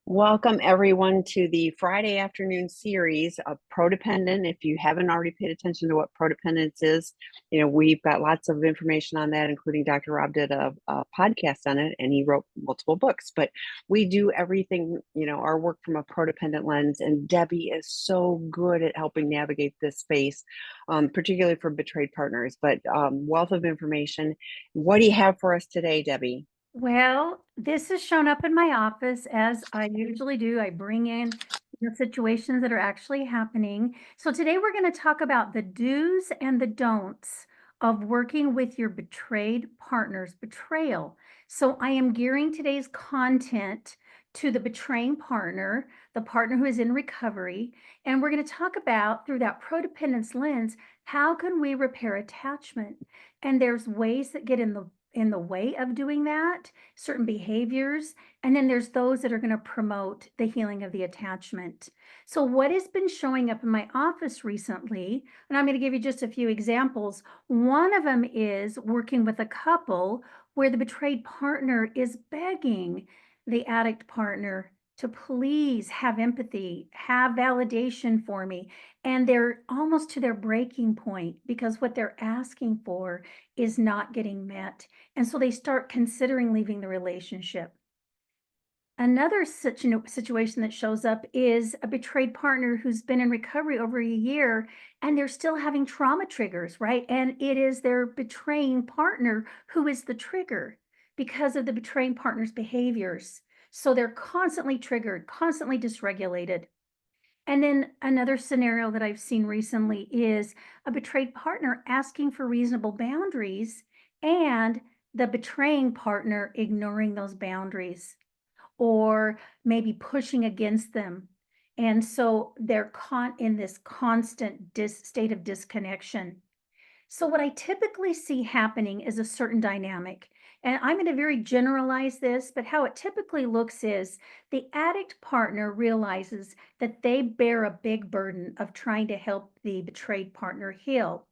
Welcome everyone to the Friday afternoon series of Prodependent. If you haven't already paid attention to what prodependence is, we've got lots of information on that, including Dr. Rob did a podcast on it and he wrote multiple books. But we do everything, our work from a prodependent lens. And Debbie is so good at helping navigate this space, particularly for betrayed partners. But wealth of information. What do you have for us today, Debbie? Well, this has shown up in my office as I usually do. I bring in situations that are actually happening. So today we're going to talk about the do's and the don'ts of working with your betrayed partner's betrayal. So I am gearing today's content to the betraying partner, the partner who is in recovery, and we're going to talk about through that codependence lens, how can we repair attachment? And there's ways that get in the way of doing that, certain behaviors, and then there's those that are going to promote the healing of the attachment. So what has been showing up in my office recently, and I'm going to give you just a few examples. One of them is working with a couple where the betrayed partner is begging the addict partner to please have empathy, have validation for me. And they're almost to their breaking point because what they're asking for is not getting met. And so they start considering leaving the relationship. Another situation that shows up is a betrayed partner who's been in recovery over a year and they're still having trauma triggers, right? And it is their betraying partner who is the trigger because of the betraying partner's behaviors. So they're constantly triggered, constantly dysregulated. And then another scenario that I've seen recently is a betrayed partner asking for reasonable boundaries and the betraying partner ignoring those boundaries or maybe pushing against them. And so they're caught in this constant state of disconnection. So what I typically see happening is a certain dynamic. And I'm going to very generalize this, but how it typically looks is the addict partner realizes that they bear a big burden of trying to help the betrayed partner heal.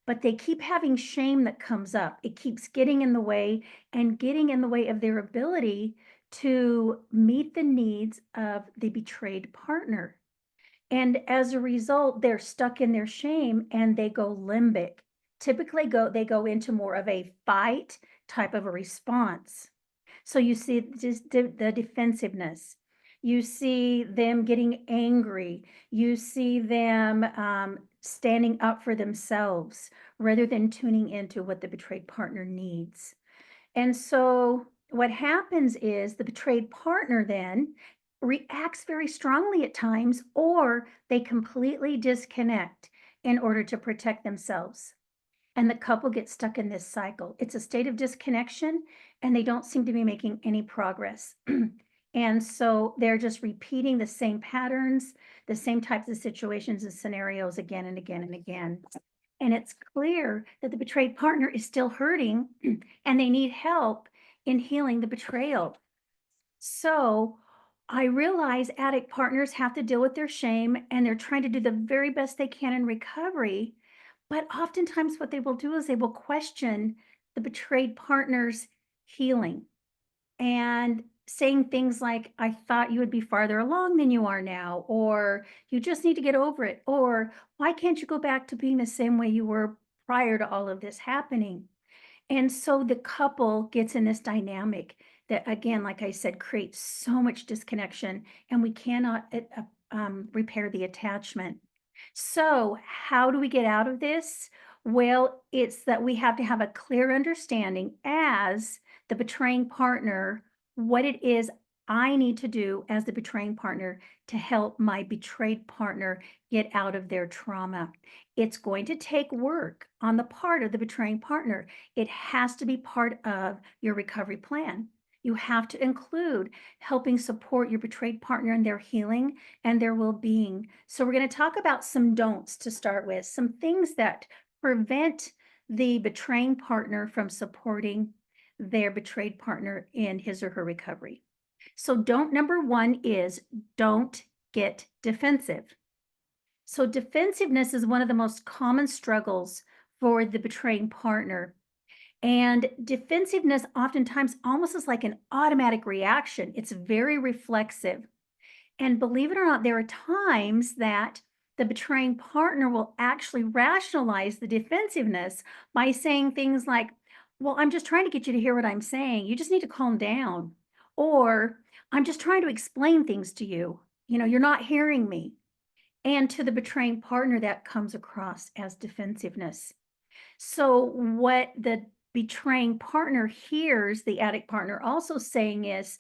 But they keep having shame that comes up. It keeps getting in the way and getting in the way of their ability to meet the needs of the betrayed partner. And as a result, they're stuck in their shame and they go limbic. Typically they go into more of a fight type of a response. So you see just the defensiveness. You see them getting angry. You see them standing up for themselves rather than tuning into what the betrayed partner needs. And so what happens is the betrayed partner then reacts very strongly at times, or they completely disconnect in order to protect themselves. And the couple gets stuck in this cycle. It's a state of disconnection, and they don't seem to be making any progress. And so they're just repeating the same patterns, the same types of situations and scenarios again and again and again. And it's clear that the betrayed partner is still hurting and they need help in healing the betrayal. So I realize addict partners have to deal with their shame and they're trying to do the very best they can in recovery. But oftentimes, what they will do is they will question the betrayed partner's healing and saying things like, I thought you would be farther along than you are now, or you just need to get over it, or why can't you go back to being the same way you were prior to all of this happening? And so the couple gets in this dynamic that, again, like I said, creates so much disconnection, and we cannot repair the attachment. So, how do we get out of this? Well, it's that we have to have a clear understanding as the betraying partner what it is I need to do as the betraying partner to help my betrayed partner get out of their trauma. It's going to take work on the part of the betraying partner. It has to be part of your recovery plan. You have to include helping support your betrayed partner in their healing and their well being. So, we're going to talk about some don'ts to start with, some things that prevent the betraying partner from supporting their betrayed partner in his or her recovery. So, don't number one is don't get defensive. So, defensiveness is one of the most common struggles for the betraying partner. And defensiveness oftentimes almost is like an automatic reaction. It's very reflexive. And believe it or not, there are times that the betraying partner will actually rationalize the defensiveness by saying things like, well, I'm just trying to get you to hear what I'm saying. You just need to calm down. Or I'm just trying to explain things to you. You're not hearing me. And to the betraying partner, that comes across as defensiveness. So what the betraying partner hears the addict partner also saying is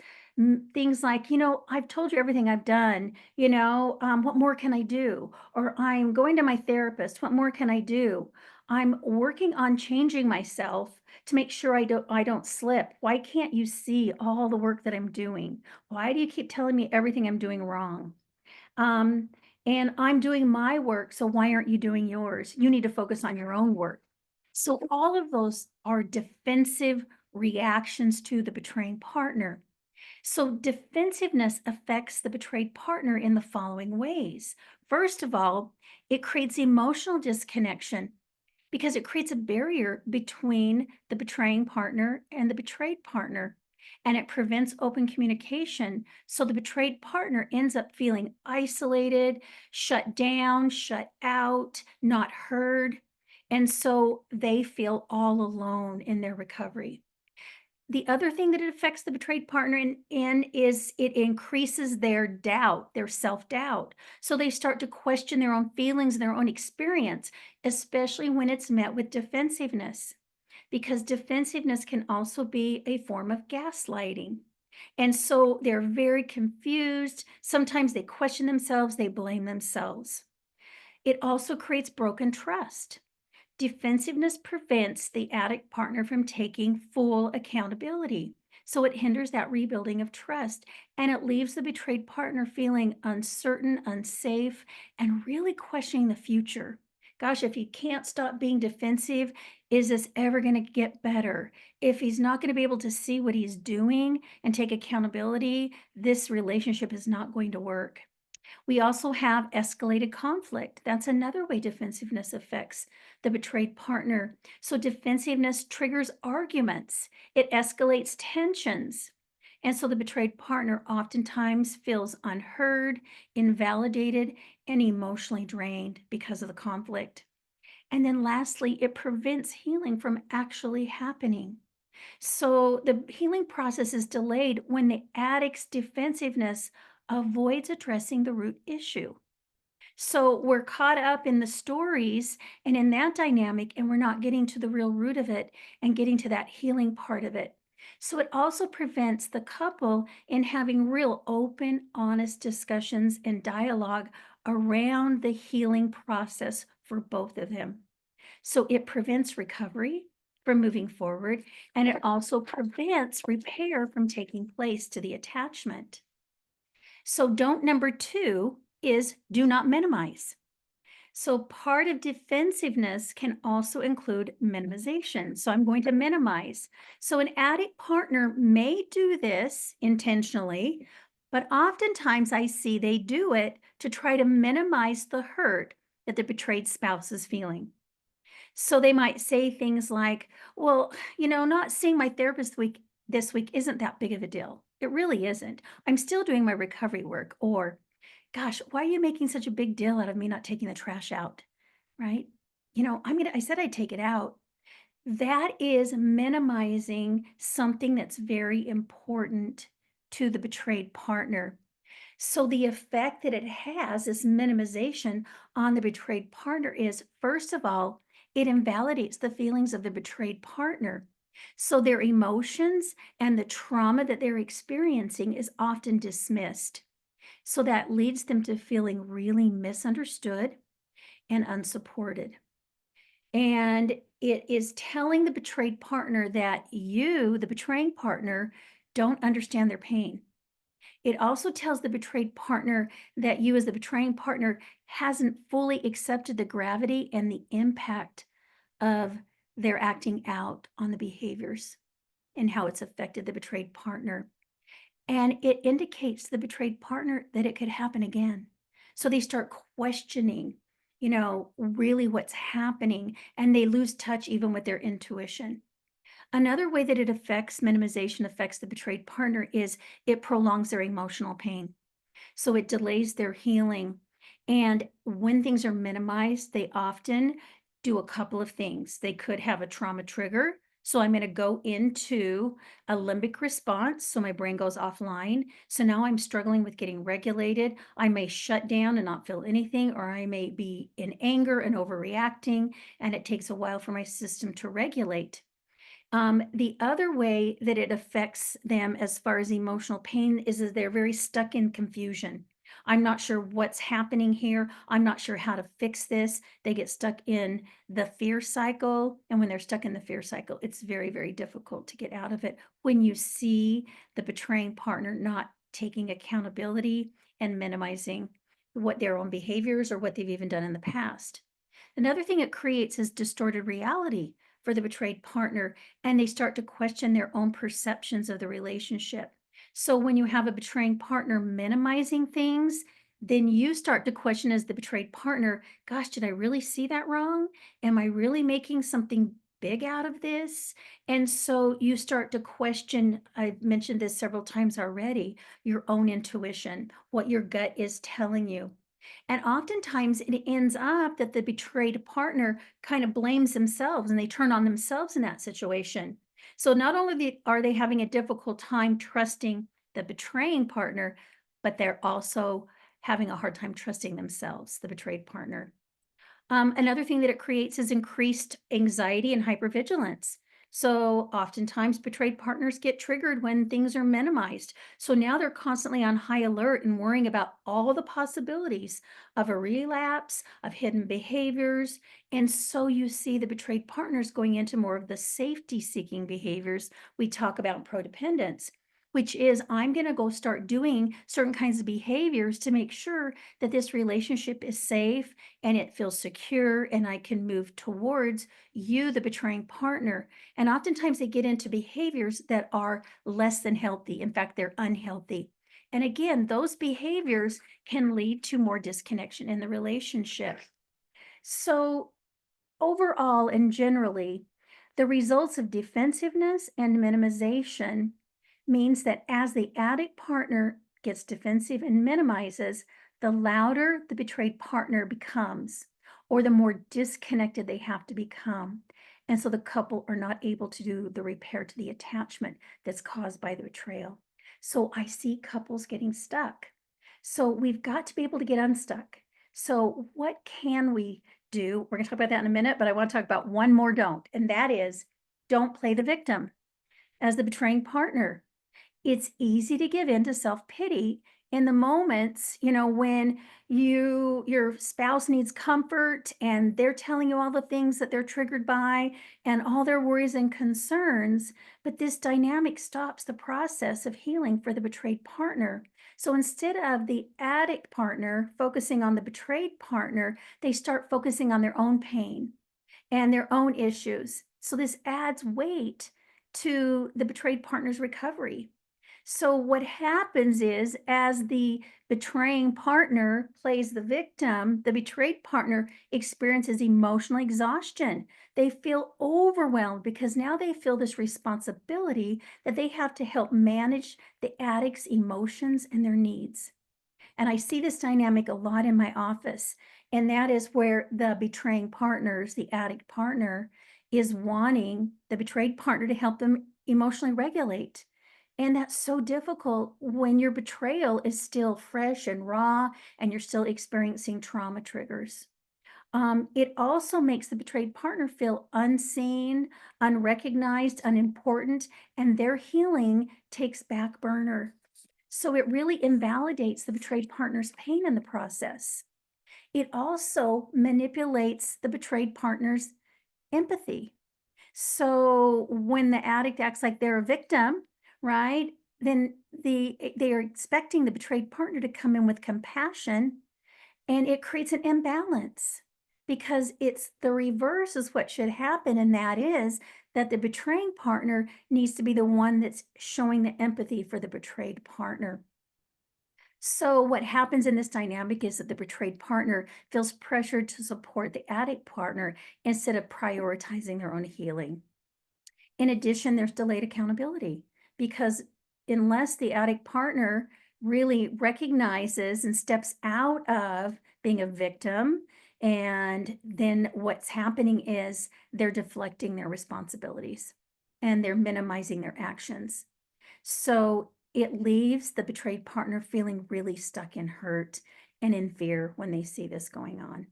things like, I've told you everything I've done, what more can I do? Or I'm going to my therapist. What more can I do? I'm working on changing myself to make sure I don't slip. Why can't you see all the work that I'm doing? Why do you keep telling me everything I'm doing wrong? Um, and I'm doing my work, so why aren't you doing yours? You need to focus on your own work. So all of those are defensive reactions to the betraying partner. So defensiveness affects the betrayed partner in the following ways. First of all, it creates emotional disconnection because it creates a barrier between the betraying partner and the betrayed partner. And it prevents open communication. So the betrayed partner ends up feeling isolated, shut down, shut out, not heard. And so they feel all alone in their recovery. The other thing that it affects the betrayed partner in is it increases their doubt, their self-doubt. So they start to question their own feelings and their own experience, especially when it's met with defensiveness, because defensiveness can also be a form of gaslighting. And so they're very confused. Sometimes they question themselves, they blame themselves. It also creates broken trust. Defensiveness prevents the addict partner from taking full accountability. So it hinders that rebuilding of trust and it leaves the betrayed partner feeling uncertain, unsafe, and really questioning the future. Gosh, if he can't stop being defensive, is this ever going to get better? If he's not going to be able to see what he's doing and take accountability, this relationship is not going to work. We also have escalated conflict. That's another way defensiveness affects the betrayed partner. So, defensiveness triggers arguments, it escalates tensions. And so, the betrayed partner oftentimes feels unheard, invalidated, and emotionally drained because of the conflict. And then, lastly, it prevents healing from actually happening. So the healing process is delayed when the addict's defensiveness avoids addressing the root issue. So we're caught up in the stories and in that dynamic, and we're not getting to the real root of it and getting to that healing part of it. So it also prevents the couple in having real open, honest discussions and dialogue around the healing process for both of them. So it prevents recovery from moving forward, and it also prevents repair from taking place to the attachment. So don't number 2 is do not minimize. So part of defensiveness can also include minimization. So I'm going to minimize. So an addict partner may do this intentionally, but oftentimes I see they do it to try to minimize the hurt that the betrayed spouse is feeling. So they might say things like, well, not seeing my therapist this week isn't that big of a deal. It really isn't. I'm still doing my recovery work. Or, gosh, why are you making such a big deal out of me not taking the trash out? Right? I said I'd take it out. That is minimizing something that's very important to the betrayed partner. So the effect that it has, this minimization on the betrayed partner is, first of all, it invalidates the feelings of the betrayed partner. So their emotions and the trauma that they're experiencing is often dismissed. So that leads them to feeling really misunderstood and unsupported. And it is telling the betrayed partner that you, the betraying partner, don't understand their pain. It also tells the betrayed partner that you, as the betraying partner, hasn't fully accepted the gravity and the impact of their acting out on the behaviors and how it's affected the betrayed partner. And it indicates to the betrayed partner that it could happen again. So they start questioning, really what's happening, and they lose touch even with their intuition. Another way that minimization affects the betrayed partner is it prolongs their emotional pain. So it delays their healing. And when things are minimized, they often do a couple of things. They could have a trauma trigger. So I'm going to go into a limbic response. So my brain goes offline. So now I'm struggling with getting regulated. I may shut down and not feel anything, or I may be in anger and overreacting. And it takes a while for my system to regulate. The other way that it affects them as far as emotional pain is that they're very stuck in confusion. I'm not sure what's happening here. I'm not sure how to fix this. They get stuck in the fear cycle. And when they're stuck in the fear cycle, it's very, very difficult to get out of it when you see the betraying partner not taking accountability and minimizing what their own behaviors or what they've even done in the past. Another thing it creates is distorted reality for the betrayed partner, and they start to question their own perceptions of the relationship. So when you have a betraying partner minimizing things, then you start to question as the betrayed partner, gosh, did I really see that wrong? Am I really making something big out of this? And so you start to question, I've mentioned this several times already, your own intuition, what your gut is telling you. And oftentimes it ends up that the betrayed partner kind of blames themselves and they turn on themselves in that situation. So not only are they having a difficult time trusting the betraying partner, but they're also having a hard time trusting themselves, the betrayed partner. Another thing that it creates is increased anxiety and hypervigilance. So oftentimes betrayed partners get triggered when things are minimized. So now they're constantly on high alert and worrying about all the possibilities of a relapse, of hidden behaviors. And so you see the betrayed partners going into more of the safety seeking behaviors we talk about in codependence, which is I'm going to go start doing certain kinds of behaviors to make sure that this relationship is safe and it feels secure and I can move towards you, the betraying partner. And oftentimes they get into behaviors that are less than healthy. In fact, they're unhealthy. And again, those behaviors can lead to more disconnection in the relationship. So, overall and generally, the results of defensiveness and minimization means that as the addict partner gets defensive and minimizes, the louder the betrayed partner becomes, or the more disconnected they have to become. And so the couple are not able to do the repair to the attachment that's caused by the betrayal. So I see couples getting stuck. So we've got to be able to get unstuck. So, what can we do? We're going to talk about that in a minute, but I want to talk about one more don't, and that is don't play the victim as the betraying partner. It's easy to give in to self-pity in the moments, when your spouse needs comfort and they're telling you all the things that they're triggered by and all their worries and concerns, but this dynamic stops the process of healing for the betrayed partner. So instead of the addict partner focusing on the betrayed partner, they start focusing on their own pain and their own issues. So this adds weight to the betrayed partner's recovery. So what happens is as the betraying partner plays the victim, the betrayed partner experiences emotional exhaustion. They feel overwhelmed because now they feel this responsibility that they have to help manage the addict's emotions and their needs. And I see this dynamic a lot in my office. And that is where the betraying partners, the addict partner, is wanting the betrayed partner to help them emotionally regulate. And that's so difficult when your betrayal is still fresh and raw and you're still experiencing trauma triggers. It also makes the betrayed partner feel unseen, unrecognized, unimportant, and their healing takes back burner. So it really invalidates the betrayed partner's pain in the process. It also manipulates the betrayed partner's empathy. So when the addict acts like they're a victim, right? Then they are expecting the betrayed partner to come in with compassion, and it creates an imbalance because it's the reverse is what should happen, and that is that the betraying partner needs to be the one that's showing the empathy for the betrayed partner. So what happens in this dynamic is that the betrayed partner feels pressured to support the addict partner instead of prioritizing their own healing. In addition, there's delayed accountability because unless the addict partner really recognizes and steps out of being a victim. And then what's happening is they're deflecting their responsibilities and they're minimizing their actions. So it leaves the betrayed partner feeling really stuck in hurt and in fear when they see this going on.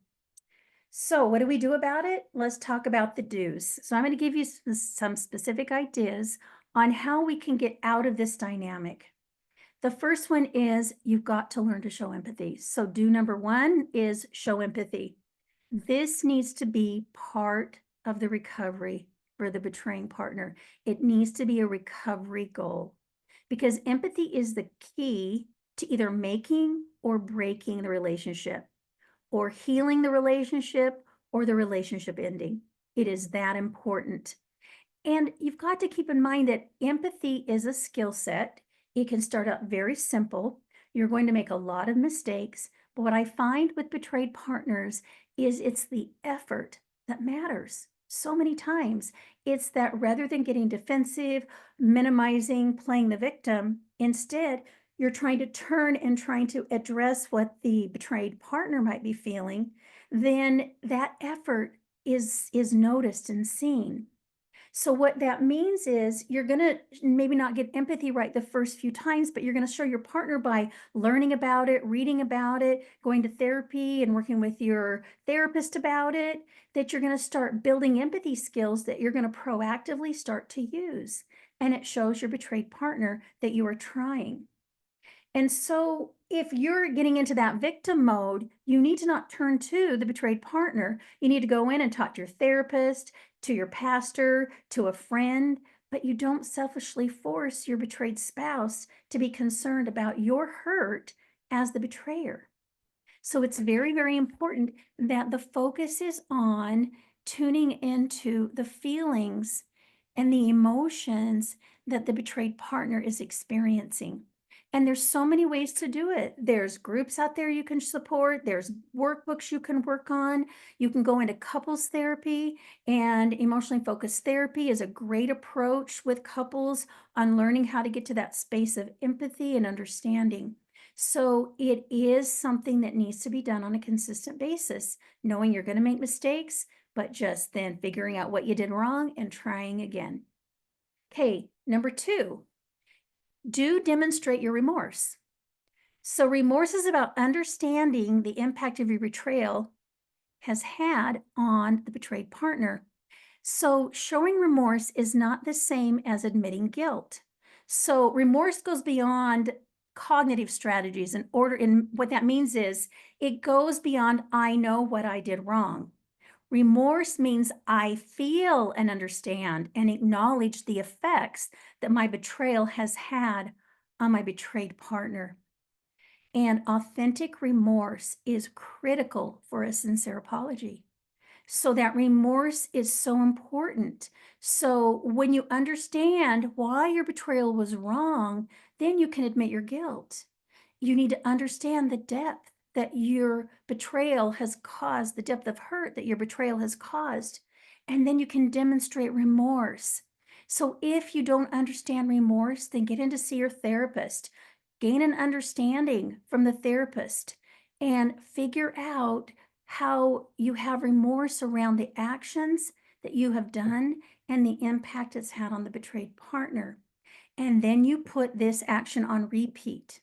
So, what do we do about it? Let's talk about the do's. So, I'm going to give you some specific ideas on how we can get out of this dynamic. The first one is you've got to learn to show empathy. So, do number one is show empathy. This needs to be part of the recovery for the betraying partner. It needs to be a recovery goal because empathy is the key to either making or breaking the relationship, or healing the relationship, or the relationship ending. It is that important. And you've got to keep in mind that empathy is a skill set. It can start out very simple. You're going to make a lot of mistakes. But what I find with betrayed partners is it's the effort that matters so many times. It's that rather than getting defensive, minimizing, playing the victim, instead, you're trying to turn and trying to address what the betrayed partner might be feeling, then that effort is noticed and seen. So what that means is you're going to maybe not get empathy right the first few times, but you're going to show your partner by learning about it, reading about it, going to therapy and working with your therapist about it, that you're going to start building empathy skills that you're going to proactively start to use. And it shows your betrayed partner that you are trying. And so, if you're getting into that victim mode, you need to not turn to the betrayed partner. You need to go in and talk to your therapist, to your pastor, to a friend, but you don't selfishly force your betrayed spouse to be concerned about your hurt as the betrayer. So, it's very, very important that the focus is on tuning into the feelings and the emotions that the betrayed partner is experiencing. And there's so many ways to do it. There's groups out there you can support, there's workbooks you can work on. You can go into couples therapy, and emotionally focused therapy is a great approach with couples on learning how to get to that space of empathy and understanding. So it is something that needs to be done on a consistent basis, knowing you're going to make mistakes, but just then figuring out what you did wrong and trying again. Okay, number two, do demonstrate your remorse. So remorse is about understanding the impact of your betrayal has had on the betrayed partner. So showing remorse is not the same as admitting guilt. So remorse goes beyond cognitive strategies and order. And what that means is it goes beyond, I know what I did wrong. Remorse means I feel and understand and acknowledge the effects that my betrayal has had on my betrayed partner. And authentic remorse is critical for a sincere apology. So that remorse is so important. So when you understand why your betrayal was wrong, then you can admit your guilt. You need to understand the depth that your betrayal has caused, the depth of hurt that your betrayal has caused, and then you can demonstrate remorse. So if you don't understand remorse, then get in to see your therapist, gain an understanding from the therapist, and figure out how you have remorse around the actions that you have done and the impact it's had on the betrayed partner. And then you put this action on repeat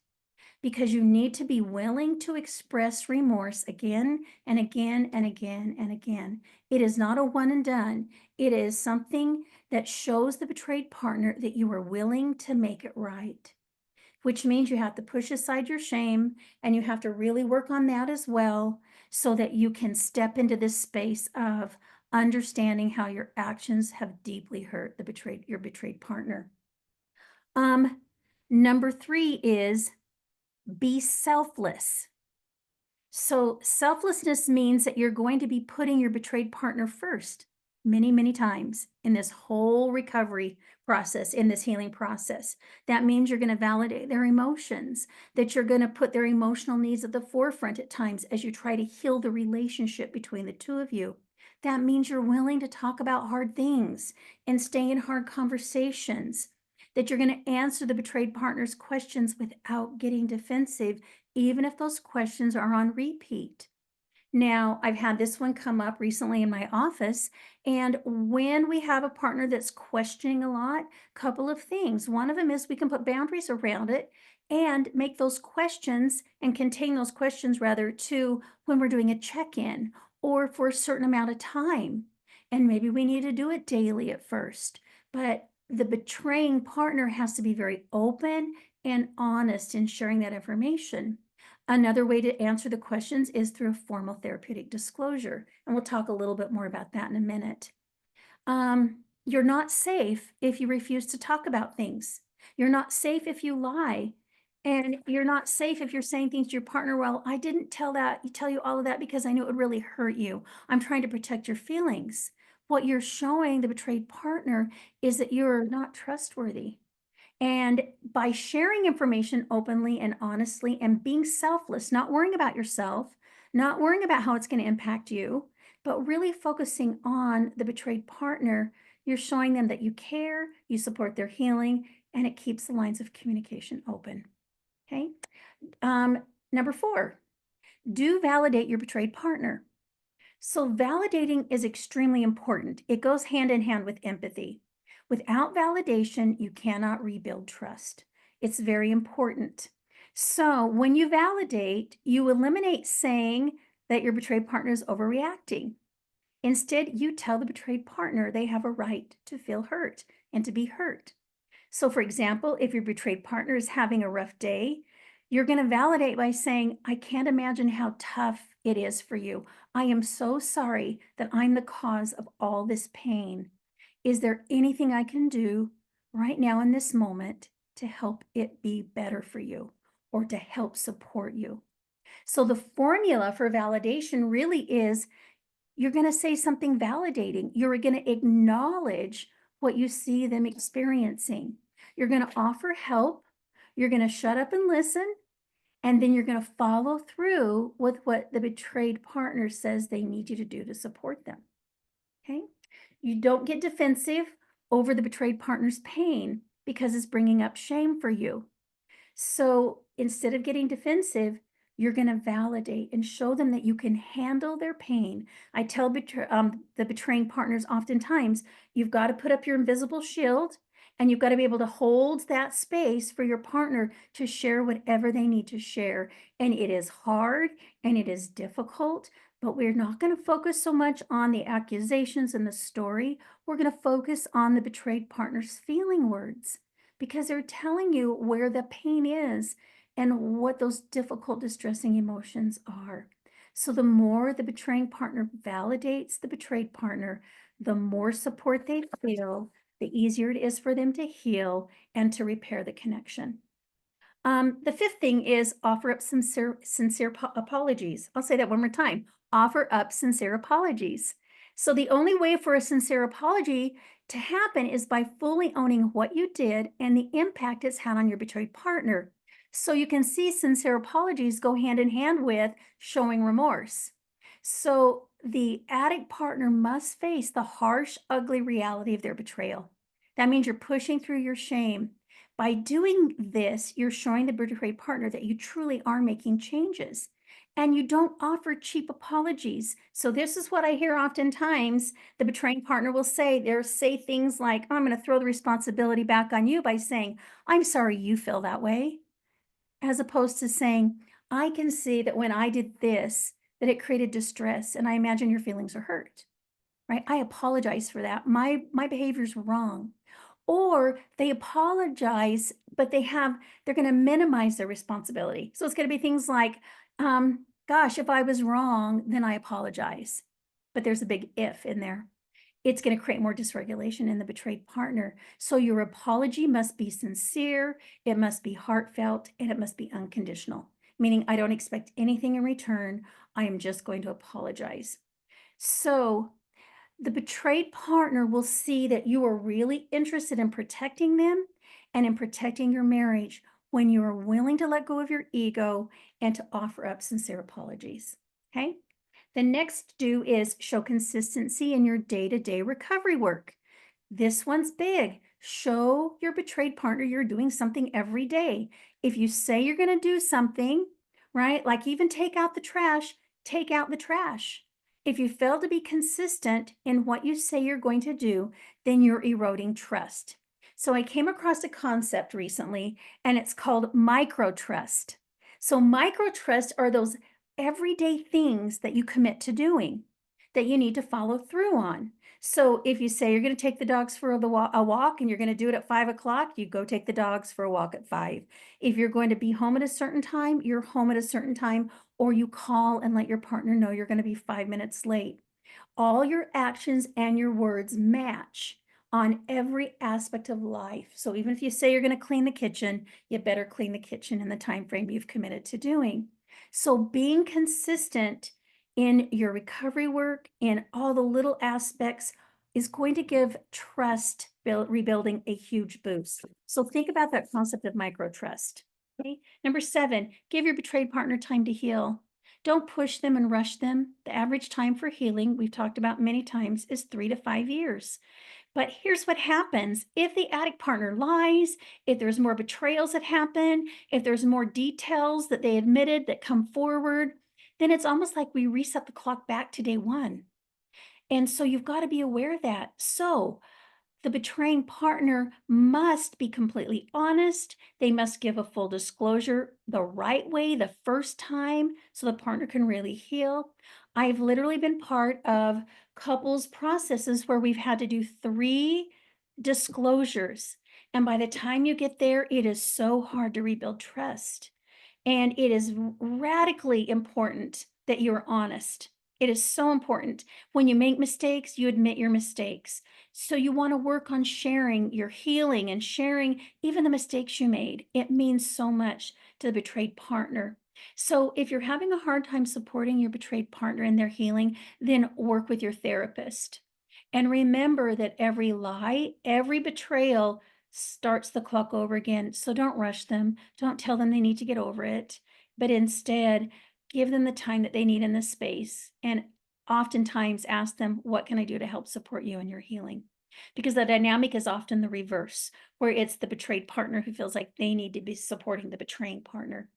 because you need to be willing to express remorse again and again and again and again. It is not a one and done. It is something that shows the betrayed partner that you are willing to make it right, which means you have to push aside your shame and you have to really work on that as well so that you can step into this space of understanding how your actions have deeply hurt your betrayed partner. Number three is be selfless. So selflessness means that you're going to be putting your betrayed partner first many, many times in this whole recovery process, in this healing process. That means you're going to validate their emotions, that you're going to put their emotional needs at the forefront at times as you try to heal the relationship between the two of you. That means you're willing to talk about hard things and stay in hard conversations. that you're going to answer the betrayed partner's questions without getting defensive, even if those questions are on repeat. Now, I've had this one come up recently in my office, and when we have a partner that's questioning a lot, couple of things. One of them is we can put boundaries around it and make those questions and contain those questions rather to when we're doing a check-in or for a certain amount of time. And maybe we need to do it daily at first, but the betraying partner has to be very open and honest in sharing that information. Another way to answer the questions is through a formal therapeutic disclosure, and we'll talk a little bit more about that in a minute. You're not safe if you refuse to talk about things. You're not safe if you lie, and you're not safe if you're saying things to your partner, well, I didn't tell you all of that because I knew it would really hurt you. I'm trying to protect your feelings. What you're showing the betrayed partner is that you're not trustworthy. And by sharing information openly and honestly and being selfless, not worrying about yourself, not worrying about how it's going to impact you, but really focusing on the betrayed partner, you're showing them that you care, you support their healing, and it keeps the lines of communication open. Okay. Number 4, do validate your betrayed partner. So validating is extremely important. It goes hand in hand with empathy. Without validation, you cannot rebuild trust. It's very important. So when you validate, you eliminate saying that your betrayed partner is overreacting. Instead, you tell the betrayed partner they have a right to feel hurt and to be hurt. So for example, if your betrayed partner is having a rough day, you're going to validate by saying, I can't imagine how tough it is for you. I am so sorry that I'm the cause of all this pain. Is there anything I can do right now in this moment to help it be better for you or to help support you? So the formula for validation really is you're going to say something validating. You're going to acknowledge what you see them experiencing. You're going to offer help. You're going to shut up and listen. And then you're going to follow through with what the betrayed partner says they need you to do to support them. Okay. You don't get defensive over the betrayed partner's pain because it's bringing up shame for you. So instead of getting defensive, you're going to validate and show them that you can handle their pain. I tell the betraying partners oftentimes, you've got to put up your invisible shield and you've got to be able to hold that space for your partner to share whatever they need to share. And it is hard and it is difficult, but we're not going to focus so much on the accusations and the story. We're going to focus on the betrayed partner's feeling words because they're telling you where the pain is and what those difficult, distressing emotions are. So the more the betraying partner validates the betrayed partner, the more support they feel, the easier it is for them to heal and to repair the connection. The 5th thing is offer up sincere apologies. I'll say that one more time. Offer up sincere apologies. So the only way for a sincere apology to happen is by fully owning what you did and the impact it's had on your betrayed partner. So you can see sincere apologies go hand in hand with showing remorse. So the addict partner must face the harsh, ugly reality of their betrayal. That means you're pushing through your shame. By doing this, you're showing the betrayed partner that you truly are making changes. And you don't offer cheap apologies. So this is what I hear oftentimes. The betraying partner will say things like, I'm going to throw the responsibility back on you by saying, I'm sorry you feel that way. As opposed to saying, I can see that when I did this, that it created distress, and I imagine your feelings are hurt, right? I apologize for that. My behaviors were wrong. Or they apologize, but they're going to minimize their responsibility. So it's going to be things like, gosh, if I was wrong, then I apologize. But there's a big if in there. It's going to create more dysregulation in the betrayed partner. So your apology must be sincere, it must be heartfelt, and it must be unconditional, meaning I don't expect anything in return. I am just going to apologize. So the betrayed partner will see that you are really interested in protecting them and in protecting your marriage when you are willing to let go of your ego and to offer up sincere apologies. Okay? The next is show consistency in your day-to-day recovery work. This one's big. Show your betrayed partner you're doing something every day. If you say you're going to do something, right? Like even take out the trash, take out the trash. If you fail to be consistent in what you say you're going to do, then you're eroding trust. So I came across a concept recently and it's called micro trust. So micro trust are those everyday things that you commit to doing that you need to follow through on. So if you say you're going to take the dogs for a walk and you're going to do it at 5 o'clock, you go take the dogs for a walk at 5. If you're going to be home at a certain time, you're home at a certain time, or you call and let your partner know you're going to be 5 minutes late. All your actions and your words match on every aspect of life. So even if you say you're going to clean the kitchen, you better clean the kitchen in the time frame you've committed to doing. So being consistent in your recovery work, in all the little aspects, is going to give trust rebuilding a huge boost. So think about that concept of micro trust. Okay. Number 7, give your betrayed partner time to heal. Don't push them and rush them. The average time for healing, we've talked about many times, is 3 to 5 years. But here's what happens. If the addict partner lies, if there's more betrayals that happen, if there's more details that they admitted that come forward, then it's almost like we reset the clock back to day one. And so you've got to be aware of that. So the betraying partner must be completely honest. They must give a full disclosure the right way the first time so the partner can really heal. I've literally been part of couples processes where we've had to do 3 disclosures. And by the time you get there, it is so hard to rebuild trust. And it is radically important that you're honest. It is so important. When you make mistakes, you admit your mistakes. So you want to work on sharing your healing and sharing even the mistakes you made. It means so much to the betrayed partner. So if you're having a hard time supporting your betrayed partner in their healing, then work with your therapist. And remember that every lie, every betrayal starts the clock over again. So don't rush them. Don't tell them they need to get over it, but instead give them the time that they need in the space. And oftentimes ask them, what can I do to help support you in your healing? Because the dynamic is often the reverse, where it's the betrayed partner who feels like they need to be supporting the betraying partner.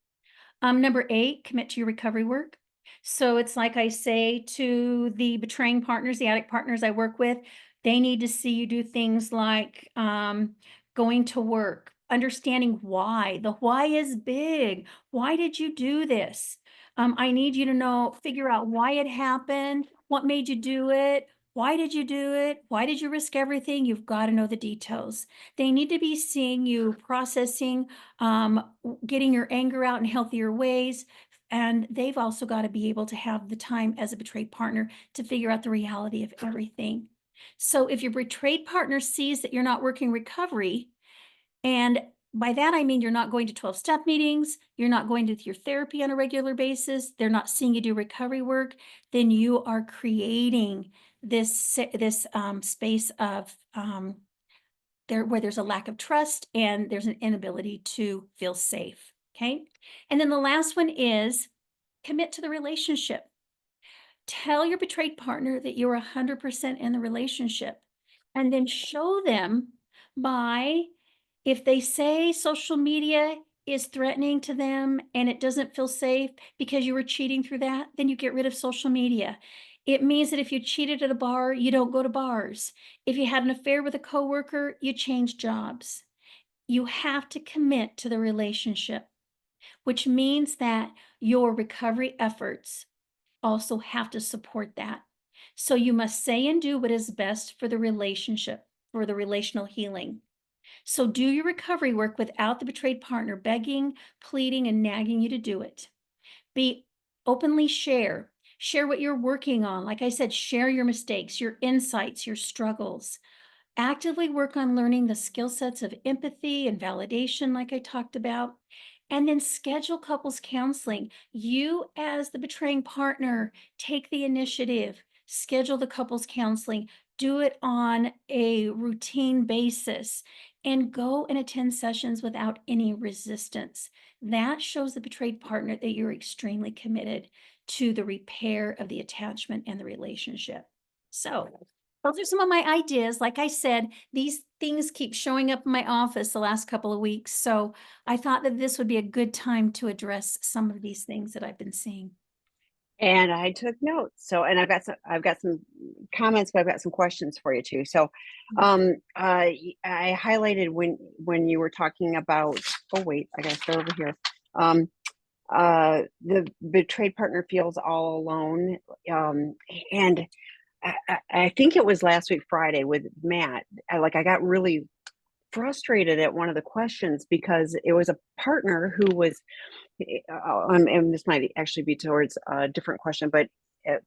Number 8, commit to your recovery work. So it's like I say to the betraying partners, the addict partners I work with, they need to see you do things like going to work, understanding why. The why is big. Why did you do this? I need you to know, figure out why it happened, what made you do it, why did you do it? Why did you risk everything? You've got to know the details. They need to be seeing you processing, getting your anger out in healthier ways. And they've also got to be able to have the time as a betrayed partner to figure out the reality of everything. So if your betrayed partner sees that you're not working recovery, and by that, I mean, you're not going to 12-step meetings, you're not going to your therapy on a regular basis, they're not seeing you do recovery work, then you are creating this space of where there's a lack of trust and there's an inability to feel safe. Okay. And then the last one is commit to the relationship. Tell your betrayed partner that you're 100% in the relationship, and then show them by, if they say social media is threatening to them and it doesn't feel safe because you were cheating through that, then you get rid of social media. It means that if you cheated at a bar, you don't go to bars. If you had an affair with a coworker, you change jobs. You have to commit to the relationship, which means that your recovery efforts also have to support that. So you must say and do what is best for the relationship, for the relational healing. So do your recovery work without the betrayed partner begging, pleading, and nagging you to do it. Be openly share. Share what you're working on. Like I said, share your mistakes, your insights, your struggles. Actively work on learning the skill sets of empathy and validation, like I talked about. And then schedule couples counseling. You, as the betraying partner, take the initiative, schedule the couples counseling, do it on a routine basis, and go and attend sessions without any resistance. That shows the betrayed partner that you're extremely committed to the repair of the attachment and the relationship. So, Those are some of my ideas. Like I said, these things keep showing up in my office the last couple of weeks. So I thought that this would be a good time to address some of these things that I've been seeing. And I took notes. So, and I've got some comments, but I've got some questions for you too. So, I highlighted when you were talking about, oh wait, I gotta start over here. Um, the betrayed partner feels all alone. And I think it was last week, Friday with Matt. I got really frustrated at one of the questions because it was a partner who was and this might actually be towards a different question, but uh,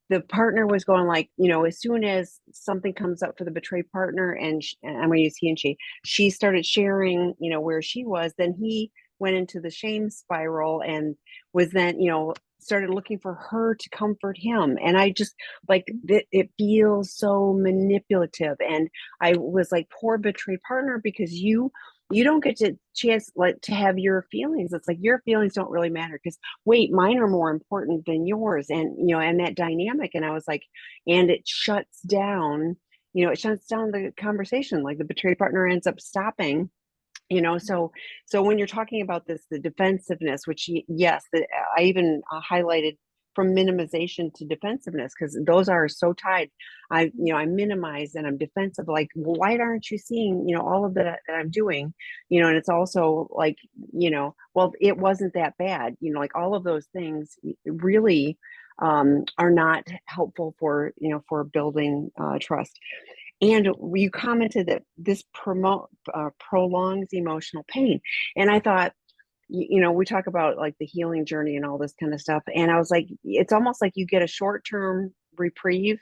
the partner was going like, as soon as something comes up for the betrayed partner, and I'm going to use he and she started sharing, where she was, then he went into the shame spiral and was then, started looking for her to comfort him. And I just like it feels so manipulative. And I was like, poor betrayed partner, because you don't get to chance like to have your feelings. It's like your feelings don't really matter because wait, mine are more important than yours. And and that dynamic. And I was like, and it shuts down, it shuts down the conversation. Like the betrayed partner ends up stopping, so when you're talking about this, the defensiveness, which yes, I even highlighted from minimization to defensiveness, because those are so tied. I minimize and I'm defensive, like, well, why aren't you seeing, all of that I'm doing, and it's also like, well, it wasn't that bad, like all of those things really are not helpful for, for building trust. And you commented that this prolongs emotional pain. And I thought, we talk about like the healing journey and all this kind of stuff. And I was like, it's almost like you get a short-term reprieve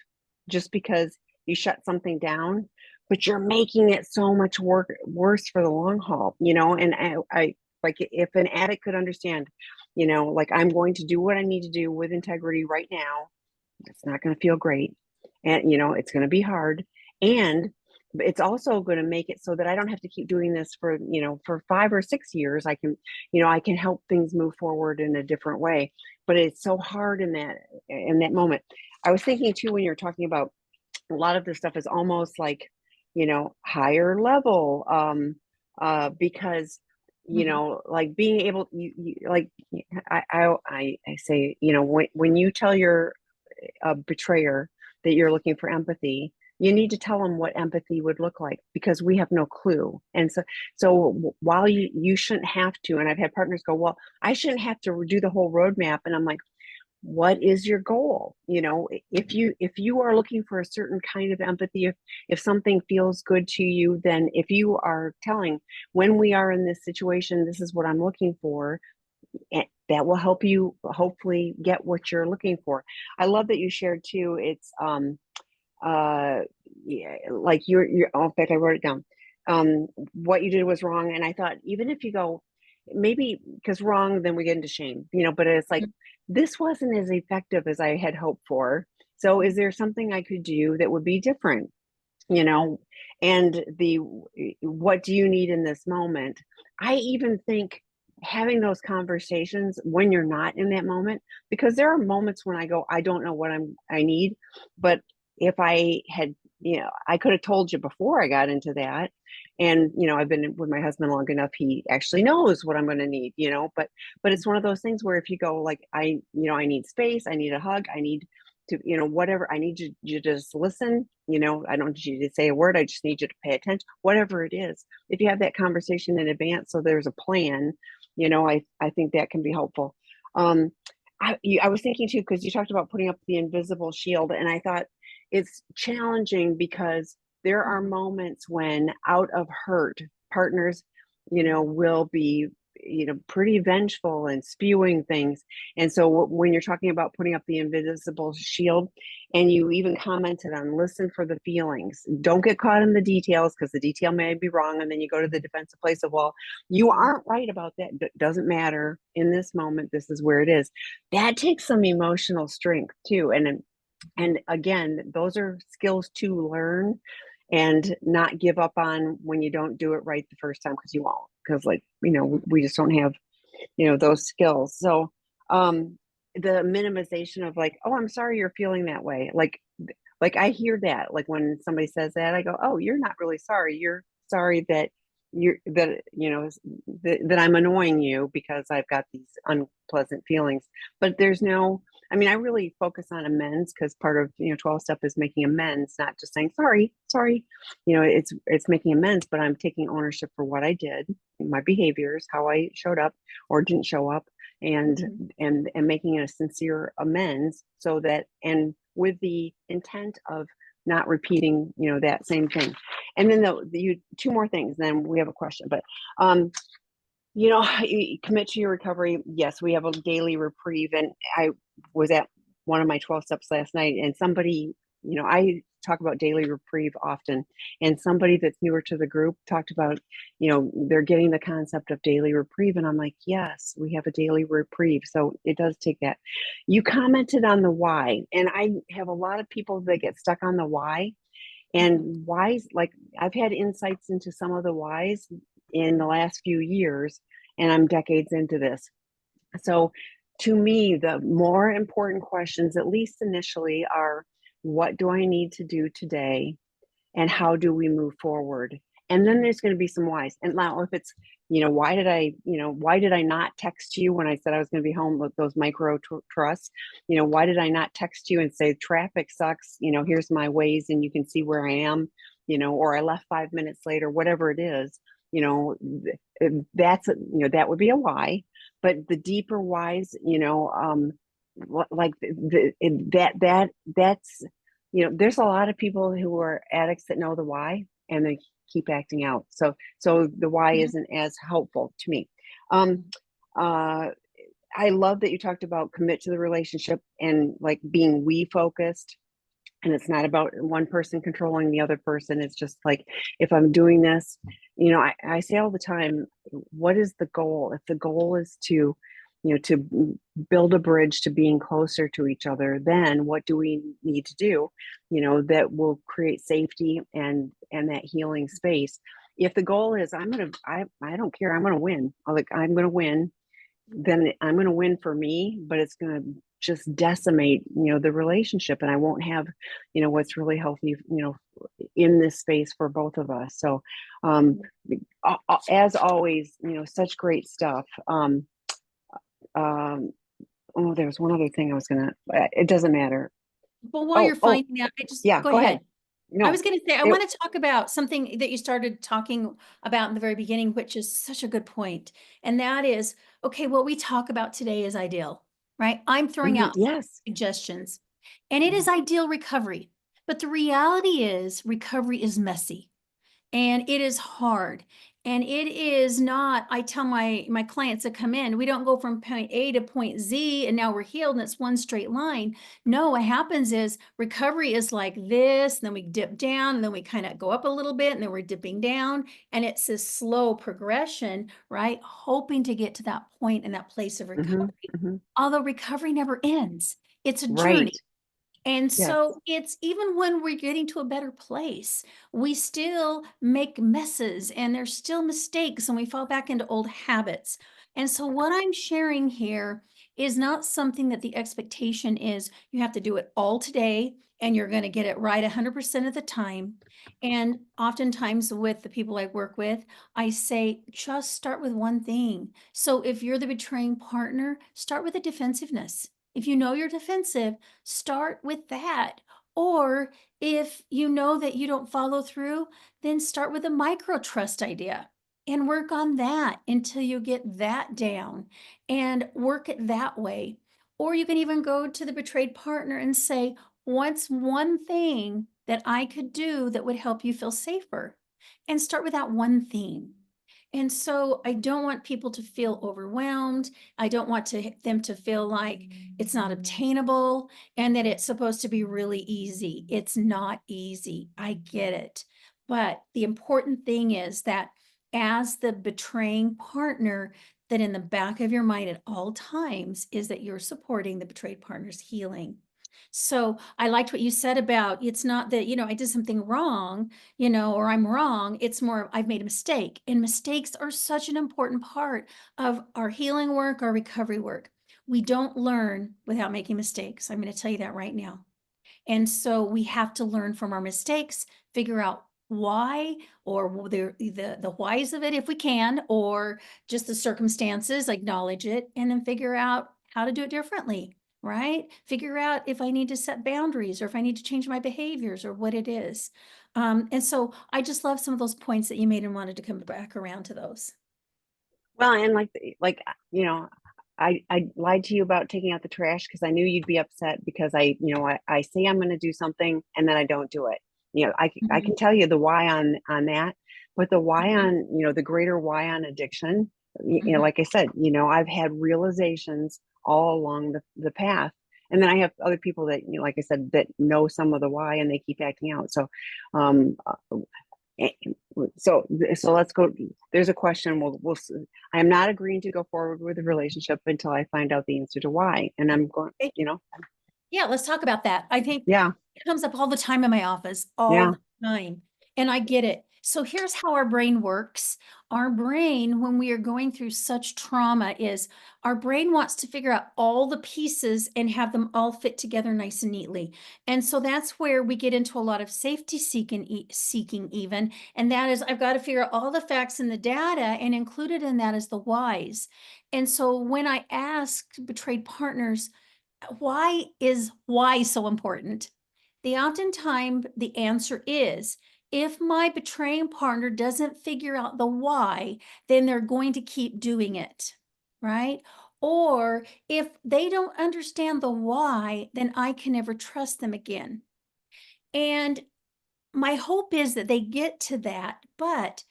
just because you shut something down, but you're making it so much worse for the long haul, and I like if an addict could understand, like I'm going to do what I need to do with integrity right now. It's not going to feel great. And, it's going to be hard. And it's also going to make it so that I don't have to keep doing this for, for 5 or 6 years. I can help things move forward in a different way. But it's so hard in that moment. I was thinking too, when you're talking about a lot of this stuff is almost like, higher level, because Mhm. like being able like I say, when you tell your a betrayer that you're looking for empathy, you need to tell them what empathy would look like, because we have no clue. And so while you shouldn't have to, and I've had partners go, well, I shouldn't have to do the whole roadmap. And I'm like, what is your goal? If you are looking for a certain kind of empathy, if something feels good to you, then if you are telling, when we are in this situation, this is what I'm looking for, that will help you hopefully get what you're looking for. I love that you shared too. It's uh yeah, like you're oh, in fact I wrote it down. What you did was wrong. And I thought, even if you go, maybe because wrong, then we get into shame, but it's like this wasn't as effective as I had hoped for. So is there something I could do that would be different? you know and the what do you need in this moment? I even think having those conversations when you're not in that moment, because there are moments when I go, I don't know what I need. But if I had, I could have told you before I got into that. And I've been with my husband long enough, he actually knows what I'm going to need. But it's one of those things where if you go like, I need space, I need a hug, I need to, whatever, I need you to just listen. I don't need you to say a word, I just need you to pay attention, whatever it is. If you have that conversation in advance, so there's a plan, I think that can be helpful. um I was thinking too, because you talked about putting up the invisible shield, and I thought it's challenging because there are moments when, out of hurt, partners, will be, pretty vengeful and spewing things. And so when you're talking about putting up the invisible shield, and you even commented on listen for the feelings, don't get caught in the details, because the detail may be wrong, and then you go to the defensive place of, well, you aren't right about that, doesn't matter in this moment, this is where it is. That takes some emotional strength too. And again, those are skills to learn, and not give up on when you don't do it right the first time, because you won't, because like, we just don't have, those skills. So the minimization of like, oh, I'm sorry you're feeling that way, like, like, I hear that, like, when somebody says that, I go, "Oh, you're not really sorry. You're sorry that that I'm annoying you because I've got these unpleasant feelings." But there's no I mean, I really focus on amends because part of, 12 step is making amends, not just saying, "Sorry, sorry." It's making amends, but I'm taking ownership for what I did, my behaviors, how I showed up or didn't show up, and Mhm. making a sincere amends so that and with the intent of not repeating, that same thing. And then you two more things, then we have a question. But commit to your recovery. Yes, we have a daily reprieve. And I was at one of my 12 steps last night, and somebody, I talk about daily reprieve often, and somebody that's newer to the group talked about, they're getting the concept of daily reprieve. And I'm like, yes, we have a daily reprieve. So it does take that. You commented on the why, and I have a lot of people that get stuck on the why. And Mhm. whys, like, I've had insights into some of the whys in the last few years, and I'm decades into this. So, to me, the more important questions, at least initially, are what do I need to do today? And how do we move forward? And then there's going to be some whys. And now, if it's, why did I not text you when I said I was going to be home with those micro trusts? Why did I not text you and say traffic sucks? Here's my ways, and you can see where I am. Or I left 5 minutes later, whatever it is. That would be a why. But the deeper whys, like that's there's a lot of people who are addicts that know the why and they keep acting out. So the why Mhm. isn't as helpful to me. Um, uh, I love that you talked about commit to the relationship and like being we focused. And it's not about one person controlling the other person. It's just like, if I'm doing this, I say all the time, what is the goal? If the goal is to build a bridge to being closer to each other, then what do we need to do, that will create safety and that healing space. If the goal is I don't care, I'm gonna win. I'm gonna win, then I'm going to win for me, but it's going to just decimate, the relationship, and I won't have, what's really healthy, in this space for both of us. So, um, as always, such great stuff. Um, oh, there was one other thing I was gonna. It doesn't matter. But while you're Oh, finding out, I just yeah. go Go ahead. ahead. I No, was going to say, I it. want to talk about something that you started talking about in the very beginning, which is such a good point. And that is, okay, what we talk about today is ideal, right? I'm throwing out Yes. suggestions, and it is ideal recovery. But the reality is, recovery is messy. And it is hard, and it is not. I tell my clients that come in, we don't go from point A to point Z and now we're healed and it's one straight line. No, what happens is recovery is like this, and then we dip down, and then we kind of go up a little bit, and then we're dipping down, and it's this slow progression, right? Hoping to get to that point and that place of Hmm. recovery. Hmm. Although recovery never ends, it's a Right. journey. And Yes. so it's even when we're getting to a better place, we still make messes and there's still mistakes and we fall back into old habits. And so what I'm sharing here is not something that the expectation is you have to do it all today and you're going to get it right 100% of the time. And oftentimes with the people I work with, I say just start with one thing. So if you're the betraying partner, start with a defensiveness. If you know you're defensive, start with that. Or if you know that you don't follow through, then start with a micro trust idea and work on that until you get that down and work it that way. Or you can even go to the betrayed partner and say, what's one thing that I could do that would help you feel safer? And start with that one thing. And so I don't want people to feel overwhelmed. I don't want them to feel like it's not obtainable and that it's supposed to be really easy. It's not easy. I get it. But the important thing is that as the betraying partner, that in the back of your mind at all times is that you're supporting the betrayed partner's healing. So I liked what you said about it's not that, I did something wrong, or I'm wrong. It's more, I've made a mistake. And mistakes are such an important part of our healing work, our recovery work. We don't learn without making mistakes. I'm going to tell you that right now. And so we have to learn from our mistakes, figure out why, or the whys of it if we can, or just the circumstances, acknowledge it, and then figure out how to do it differently, right? Figure out if I need to set boundaries or if I need to change my behaviors or what it is. And so I just love some of those points that you made and wanted to come back around to those. Well, and I lied to you about taking out the trash because I knew you'd be upset because I say I'm going to do something and then I don't do it. I Mhm, can tell you the why on that, but the why mhm, on, the greater why on addiction, mhm. like I said, I've had realizations all along the path. And then I have other people that, like I said, that know some of the why and they keep acting out. So, um, Eh, so let's go. There's a question. I am not agreeing to go forward with a relationship until I find out the answer to why. And I'm going, Okay. Yeah, let's talk about that. I think yeah, it comes up all the time in my office, all yeah. the time. And I get it. So here's how our brain works. Our brain, when we are going through such trauma, is our brain wants to figure out all the pieces and have them all fit together nice and neatly. And so that's where we get into a lot of safety seeking even. And that is, I've got to figure out all the facts and the data, and included in that is the whys. And so when I ask betrayed partners, why so important? Oftentimes the answer is, if my betraying partner doesn't figure out the why, then they're going to keep doing it, right? Or if they don't understand the why, then I can never trust them again. And my hope is that they get to that, but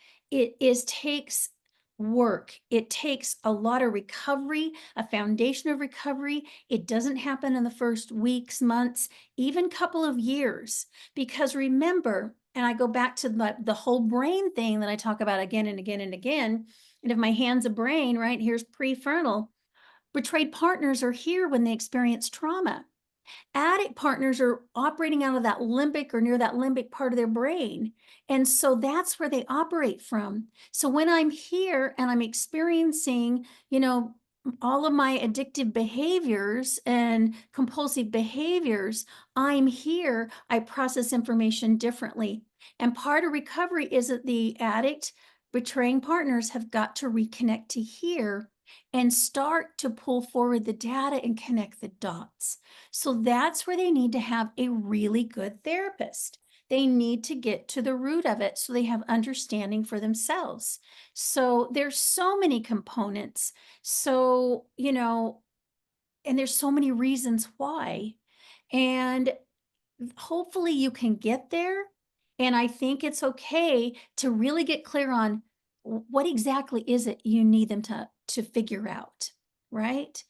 takes work. It takes a lot of recovery, a foundation of recovery. It doesn't happen in the first weeks, months, even couple of years. Because remember, and I go back to the whole brain thing that I talk about again and again and again. And if my hand's a brain, right, here's prefrontal. Betrayed partners are here when they experience trauma. Addict partners are operating out of that limbic or near that limbic part of their brain. And so that's where they operate from. So when I'm here and I'm experiencing, all of my addictive behaviors and compulsive behaviors, I'm here, I process information differently. And part of recovery is that the addict betraying partners have got to reconnect to here and start to pull forward the data and connect the dots. So that's where they need to have a really good therapist. They need to get to the root of it so they have understanding for themselves. So there's so many components. So, and there's so many reasons why. And hopefully you can get there. And I think it's okay to really get clear on what exactly is it you need them to figure out, right?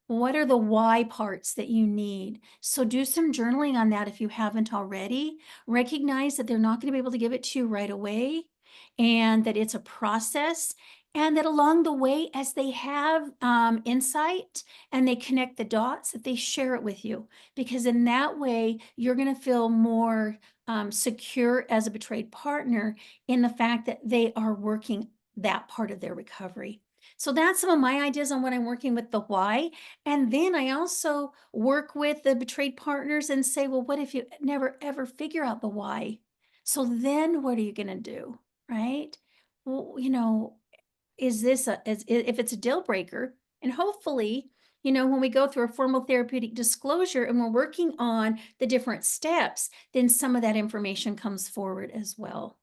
What are the why parts that you need? So do some journaling on that if you haven't already. Recognize that they're not going to be able to give it to you right away, and that it's a process, and that along the way, as they have insight and they connect the dots, that they share it with you. Because in that way, you're going to feel more secure as a betrayed partner in the fact that they are working that part of their recovery. So that's some of my ideas on what I'm working with the why. And then I also work with the betrayed partners and say, well, what if you never ever figure out the why? So then what are you going to do? Right? Well, is this if it's a deal breaker? And hopefully, when we go through a formal therapeutic disclosure and we're working on the different steps, then some of that information comes forward as well.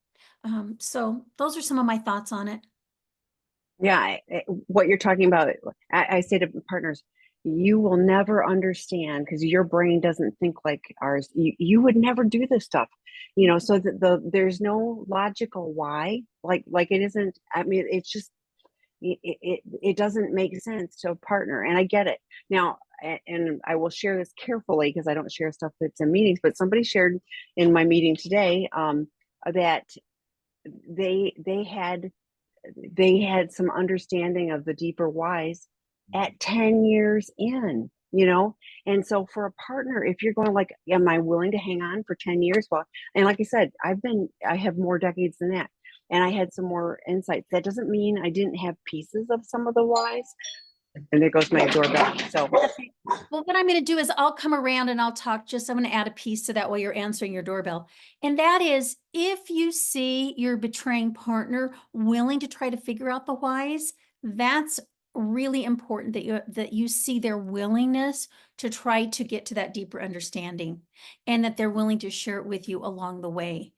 So those are some of my thoughts on it. Yeah, what you're talking about, I say to partners, you will never understand because your brain doesn't think like ours. You would never do this stuff, so that there's no logical why, like it isn't. I mean, it's just it doesn't make sense to a partner, and I get it now. And I will share this carefully because I don't share stuff that's in meetings. But somebody shared in my meeting today that they had they had some understanding of the deeper whys at 10 years in, and so for a partner, if you're going like, am I willing to hang on for 10 years? Well, and like I said, I have more decades than that, and I had some more insights. That doesn't mean I didn't have pieces of some of the whys, and there goes my doorbell. So Okay. Well, what I'm going to do is I'll come around and I'll talk. I'm going to add a piece to that while you're answering your doorbell. And that is, if you see your betraying partner willing to try to figure out the whys, that's really important that you see their willingness to try to get to that deeper understanding, and that they're willing to share it with you along the way.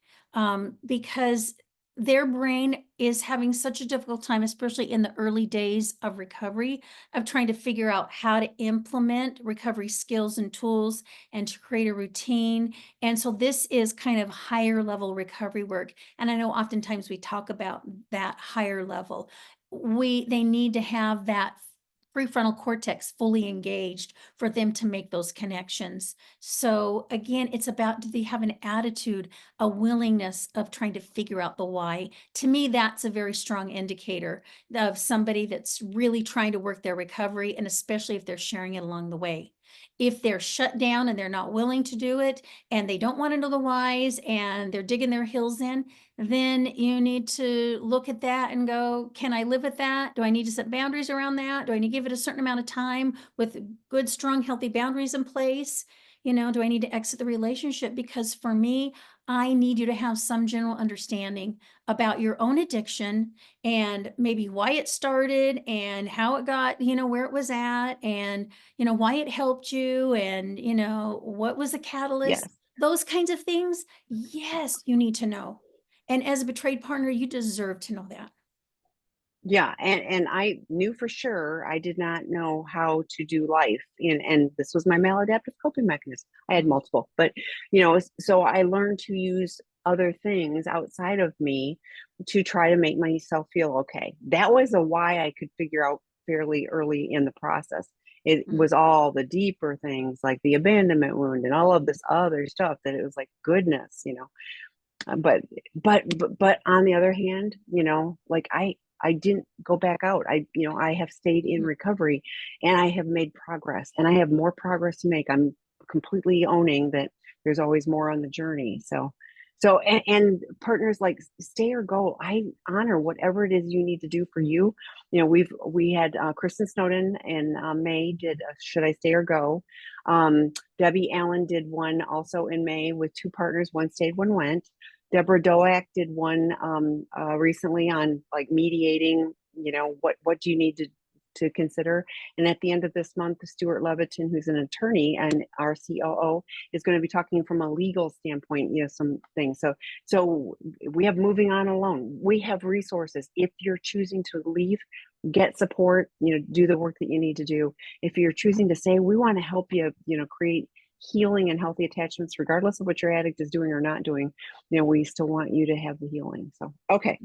Because their brain is having such a difficult time, especially in the early days of recovery, of trying to figure out how to implement recovery skills and tools and to create a routine. And so this is kind of higher level recovery work. And I know oftentimes we talk about that higher level. They need to have that prefrontal cortex fully engaged for them to make those connections. So again, it's about, do they have an attitude, a willingness of trying to figure out the why? To me, that's a very strong indicator of somebody that's really trying to work their recovery, and especially if they're sharing it along the way. If they're shut down and they're not willing to do it, and they don't want to know the whys, and they're digging their heels in, then you need to look at that and go, can I live with that? Do I need to set boundaries around that? Do I need to give it a certain amount of time with good, strong, healthy boundaries in place? Do I need to exit the relationship? Because for me, I need you to have some general understanding about your own addiction, and maybe why it started and how it got, where it was at, and, why it helped you, and, what was the catalyst, yes. those kinds of things. Yes, you need to know. And as a betrayed partner, you deserve to know that. Yeah, and I knew for sure I did not know how to do life, and this was my maladaptive coping mechanism. I had Mhm. multiple, but so I learned to use other things outside of me to try to make myself feel okay. That was a why I could figure out fairly early in the process. It Mhm. was all the deeper things like the abandonment wound and all of this other stuff that it was like goodness. But but on the other hand, like I didn't go back out. I have stayed in Mhm. recovery, and I have made progress, and I have more progress to make. I'm completely owning that there's always more on the journey. So partners, like, stay or go. I honor whatever it is you need to do for you. We had Kristen Snowden and May did Should I Stay or Go. Debbie Allen did one also in May with two partners. One stayed, one went. Deborah Doak did one recently on like mediating. What do you need to consider? And at the end of this month, Stuart Leviton, who's an attorney and our COO, is going to be talking from a legal standpoint. Some things. So we have Moving On Alone. We have resources. If you're choosing to leave, get support. Do the work that you need to do. If you're choosing to say, we want to help you. Create healing and healthy attachments, regardless of what your addict is doing or not doing. We still want you to have the healing. So, okay,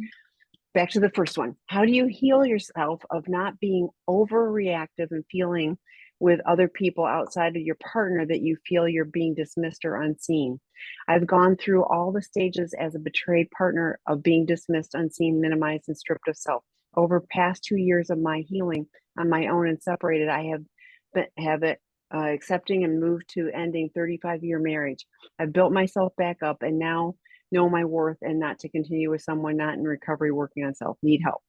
back to the first one. How do you heal yourself of not being overreactive and feeling with other people outside of your partner that you feel you're being dismissed or unseen? I've gone through all the stages as a betrayed partner of being dismissed, unseen, minimized, and stripped of self. Over past 2 years of my healing on my own and separated, I have it accepting and moved to ending 35-year marriage. I've built myself back up and now know my worth, and not to continue with someone not in recovery working on self. Need help.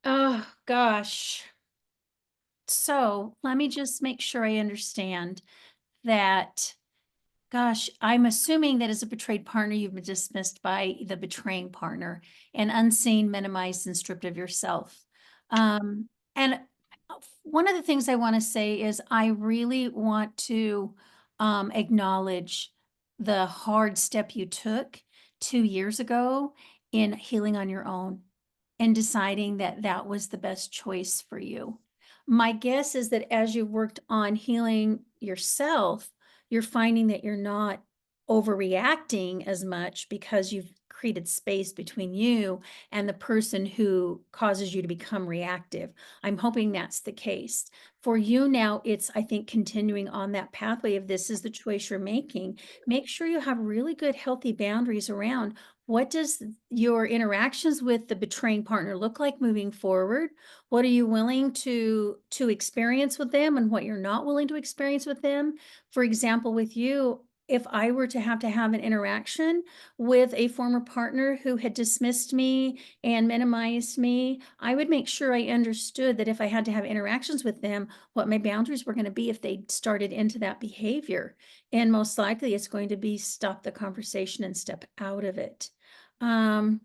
Oh, gosh. So let me just make sure I understand that. Gosh, I'm assuming that as a betrayed partner, you've been dismissed by the betraying partner and unseen, minimized, and stripped of yourself. And one of the things I want to say is I really want to acknowledge the hard step you took 2 years ago in healing on your own and deciding that that was the best choice for you. My guess is that as you worked on healing yourself, you're finding that you're not overreacting as much because you've created space between you and the person who causes you to become reactive. I'm hoping that's the case. For you now, it's, I think, continuing on that pathway of this is the choice you're making. Make sure you have really good, healthy boundaries around what does your interactions with the betraying partner look like moving forward? What are you willing to experience with them and what you're not willing to experience with them? For example, with you, if I were to have an interaction with a former partner who had dismissed me and minimized me, I would make sure I understood that if I had to have interactions with them, what my boundaries were going to be if they started into that behavior. And most likely it's going to be stop the conversation and step out of it. Um,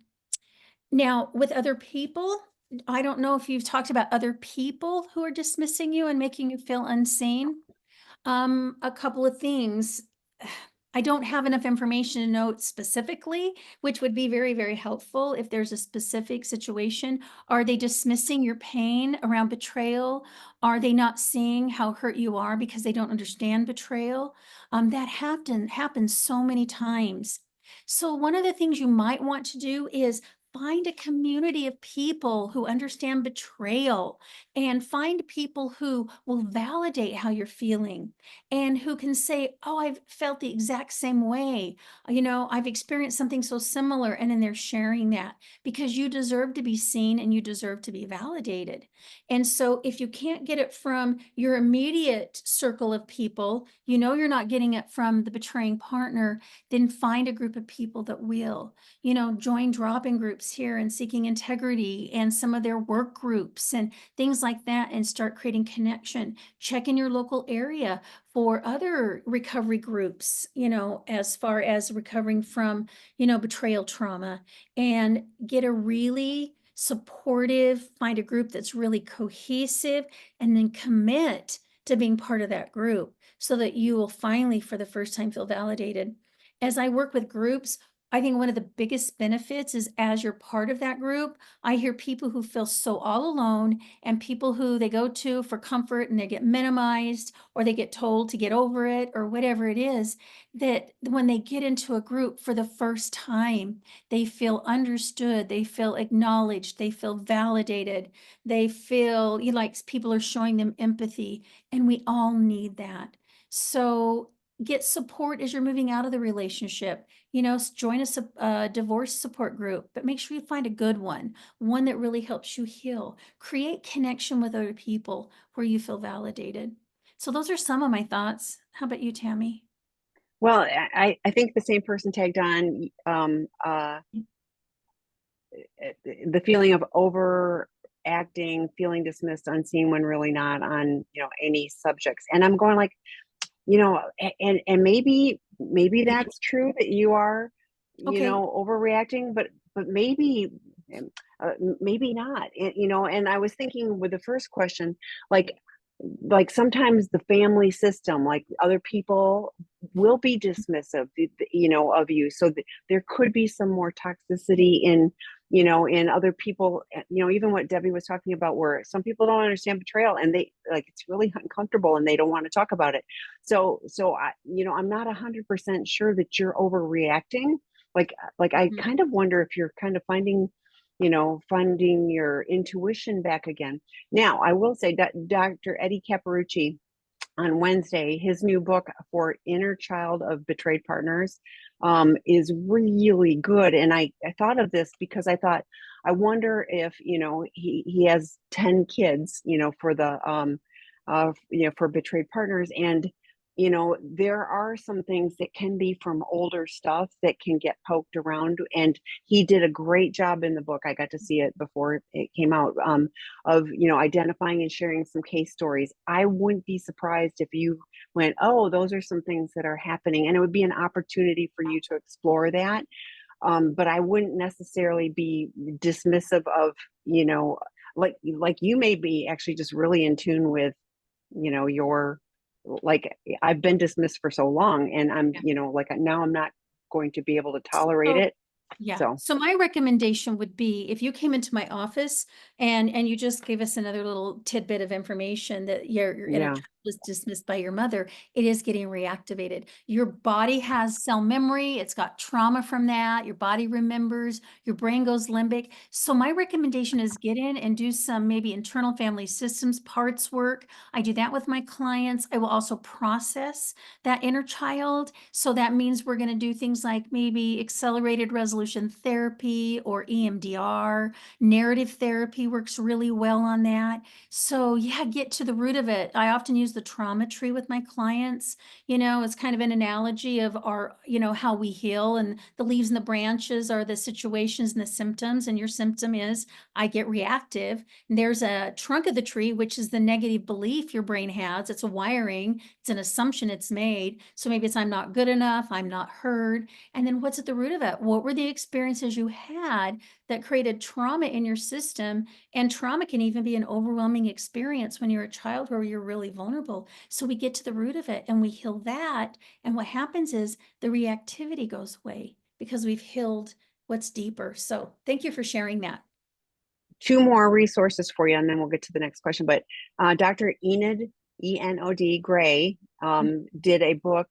Now, with other people, I don't know if you've talked about other people who are dismissing you and making you feel unseen. A couple of things. I don't have enough information to note specifically, which would be very, very helpful if there's a specific situation. Are they dismissing your pain around betrayal? Are they not seeing how hurt you are because they don't understand betrayal? That happens so many times. So one of the things you might want to do is find a community of people who understand betrayal and find people who will validate how you're feeling and who can say, "Oh, I've felt the exact same way. I've experienced something so similar." And then they're sharing that because you deserve to be seen and you deserve to be validated. And so if you can't get it from your immediate circle of people, you're not getting it from the betraying partner, then find a group of people that will. Join drop-in groups here and Seeking Integrity and some of their work groups and things like that and start creating connection. Check in your local area for other recovery groups, as far as recovering from, betrayal trauma, and get a really supportive, find a group that's really cohesive, and then commit to being part of that group so that you will finally, for the first time, feel validated. As I work with groups, I think one of the biggest benefits is as you're part of that group, I hear people who feel so all alone and people who they go to for comfort and they get minimized or they get told to get over it or whatever it is, that when they get into a group for the first time, they feel understood, they feel acknowledged, they feel validated, they feel like people are showing them empathy, and we all need that. So get support as you're moving out of the relationship. Join a divorce support group, but make sure you find a good one that really helps you heal. Create connection with other people where you feel validated. So those are some of my thoughts. How about you, Tammy? Well, I think the same person tagged on the feeling of overacting, feeling dismissed, unseen when really not on, any subjects. And I'm going like, and maybe that's true that you are, Okay. overreacting, but maybe um, maybe not. And I was thinking with the first question, like sometimes the family system, like other people will be dismissive, of you. So there could be some more toxicity in other people, even what Debbie was talking about, where some people don't understand betrayal and they like, it's really uncomfortable and they don't want to talk about it. So I'm not 100% sure that you're overreacting. Like I Mhm. kind of wonder if you're kind of finding your intuition back again. Now, I will say that Dr. Eddie Caparucci on Wednesday, his new book for Inner Child of Betrayed Partners is really good. And I thought of this because I thought, I wonder if, he has 10 kids, for betrayed partners. And, there are some things that can be from older stuff that can get poked around. And he did a great job in the book. I got to see it before it came out. Of identifying and sharing some case stories. I wouldn't be surprised if you went, oh, those are some things that are happening, and it would be an opportunity for you to explore that. But I wouldn't necessarily be dismissive of, you know like you may be actually just really in tune with, your, like, I've been dismissed for so long, and I'm, Yeah. like, now I'm not going to be able to tolerate So it. Yeah. So So my recommendation would be if you came into my office and you just gave us another little tidbit of information that your inner yeah. child was dismissed by your mother, it is getting reactivated. Your body has cell memory. It's got trauma from that. Your body remembers, your brain goes limbic. So my recommendation is get in and do some maybe internal family systems parts work. I do that with my clients. I will also process that inner child. So that means we're going to do things like maybe accelerated resolution resolution therapy or EMDR. Narrative therapy works really well on that. So yeah, get to the root of it. I often use the trauma tree with my clients. It's kind of an analogy of our, how we heal, and the leaves and the branches are the situations and the symptoms. And your symptom is I get reactive. And there's a trunk of the tree, which is the negative belief your brain has. It's a wiring. It's an assumption it's made. So maybe it's I'm not good enough. I'm not heard. And then what's at the root of it? What were the experiences you had that created trauma in your system? And trauma can even be an overwhelming experience when you're a child where you're really vulnerable. So we get to the root of it and we heal that. And what happens is the reactivity goes away because we've healed what's deeper. So thank you for sharing that. Two more resources for you, and then we'll get to the next question. But Dr. Enid, Enod Gray, did a book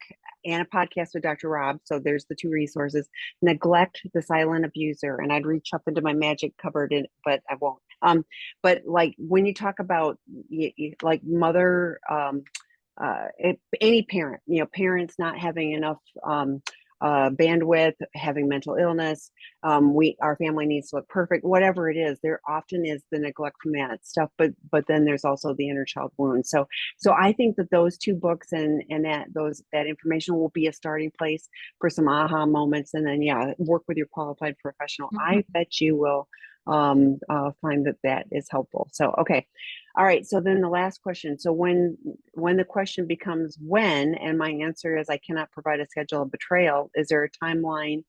and a podcast with Dr. Rob. So there's the two resources. Neglect the Silent Abuser. And I'd reach up into my magic cupboard, but I won't. But like when you talk about like mother, any parent, parents not having enough bandwidth, having mental illness, our family needs to look perfect, whatever it is, there often is the neglect from that stuff, but then there's also the inner child wound. So I think that those two books and that information will be a starting place for some aha moments, and then work with your qualified professional. I bet you will find that is helpful. So okay. All right. So then the last question. So when the question becomes when, and my answer is I cannot provide a schedule of betrayal, is there a timeline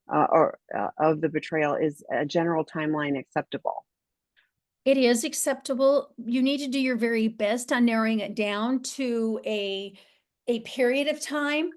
of the betrayal? Is a general timeline acceptable? It is acceptable. You need to do your very best on narrowing it down to a period of time.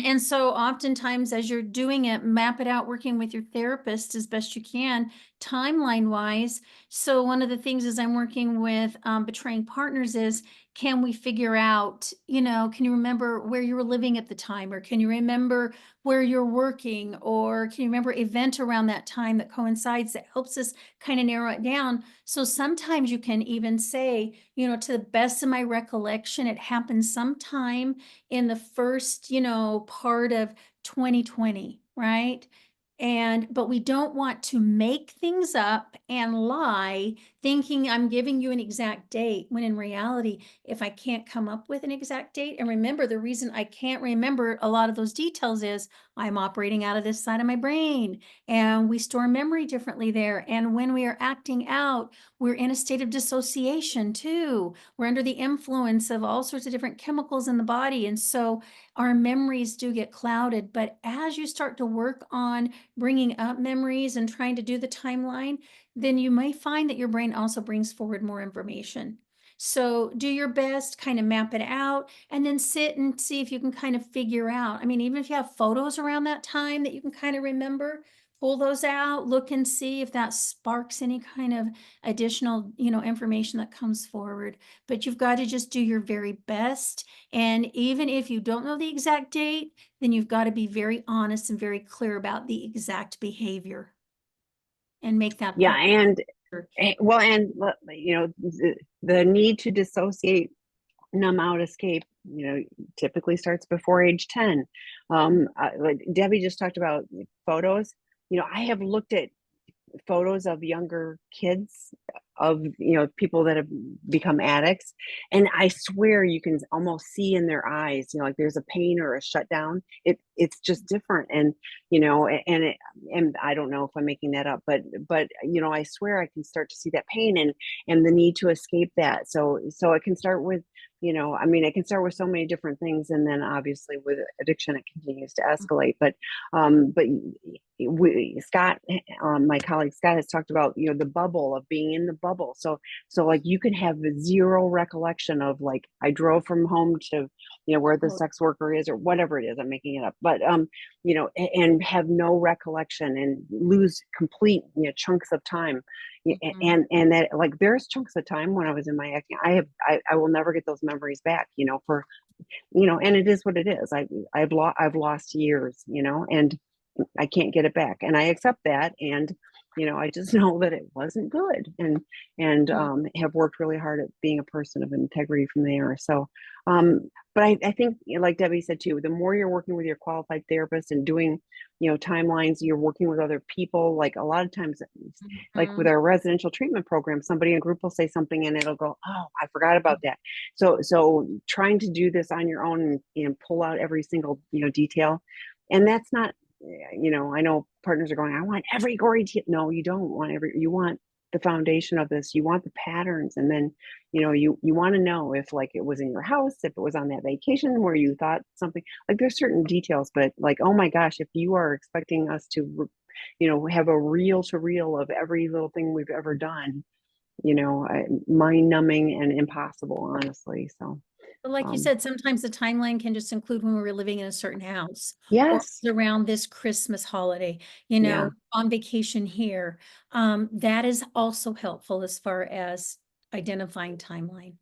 And so oftentimes as you're doing it, map it out, working with your therapist as best you can, timeline wise. So one of the things as I'm working with betraying partners is, can we figure out, can you remember where you were living at the time? Or can you remember where you're working? Or can you remember an event around that time that coincides that helps us kind of narrow it down? So sometimes you can even say, to the best of my recollection, it happened sometime in the first, part of 2020, right? But we don't want to make things up and lie, thinking I'm giving you an exact date, when in reality, if I can't come up with an exact date, and remember, the reason I can't remember a lot of those details is I'm operating out of this side of my brain, and we store memory differently there. And when we are acting out, we're in a state of dissociation too. We're under the influence of all sorts of different chemicals in the body. And so our memories do get clouded. But as you start to work on bringing up memories and trying to do the timeline, then you may find that your brain also brings forward more information. So do your best, kind of map it out, and then sit and see if you can kind of figure out. I mean, even if you have photos around that time that you can kind of remember, pull those out, look and see if that sparks any kind of additional, information that comes forward. But you've got to just do your very best. And even if you don't know the exact date, then you've got to be very honest and very clear about the exact behavior and make that. Yeah. And well, and the need to dissociate, numb out, escape, typically starts before age 10. Like Debbie just talked about photos. I have looked at photos of younger kids, of people that have become addicts, and I swear you can almost see in their eyes, like there's a pain or a shutdown. It's just different. And and I don't know if I'm making that up, but I swear I can start to see that pain and the need to escape that. So it can start with, it can start with so many different things, and then obviously with addiction it continues to escalate. But Scott, my colleague Scott, has talked about the bubble, of being in the bubble. So like you can have zero recollection of, like, I drove from home to where the sex worker is, or whatever it is. I'm making it up, but and have no recollection and lose complete chunks of time. And that, like, there's chunks of time when I was in my acting, I will never get those memories back, for and it is what it is. I've lost years, and I can't get it back, and I accept that. And I just know that it wasn't good, and have worked really hard at being a person of integrity from there. So but I think, like Debbie said too, the more you're working with your qualified therapist and doing, timelines, you're working with other people. Like a lot of times, like with our residential treatment program, somebody in a group will say something and it'll go, oh, I forgot about that. So trying to do this on your own and pull out every single, detail. And that's not, I know partners are going, I want every gory detail. No, you don't want you want the foundation of this. You want the patterns. And then, you want to know if like it was in your house, if it was on that vacation where you thought something, like there's certain details, but like, oh my gosh, if you are expecting us to, have a reel to reel of every little thing we've ever done, mind numbing and impossible, honestly. So, But like you said, sometimes the timeline can just include when we were living in a certain house or yes. around this Christmas holiday, Yeah. on vacation here. That is also helpful as far as identifying timeline.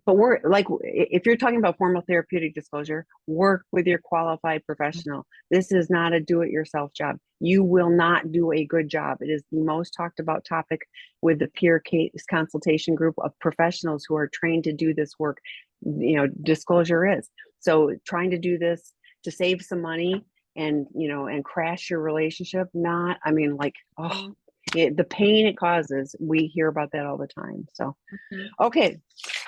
But we're like, if you're talking about formal therapeutic disclosure, work with your qualified professional. This is not a do it yourself job. You will not do a good job. It is the most talked about topic with the peer case consultation group of professionals who are trained to do this work. Disclosure is. So trying to do this to save some money and, and crash your relationship, not, I mean, like, oh, the pain it causes, we hear about that all the time. So, okay.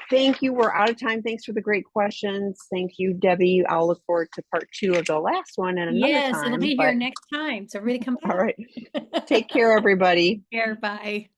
Thank you. We're out of time. Thanks for the great questions. Thank you, Debbie. I'll look forward to part 2 of the last one at another Yes, time. it'll be here next time. So really come back. All right. Take care, everybody. Care, bye.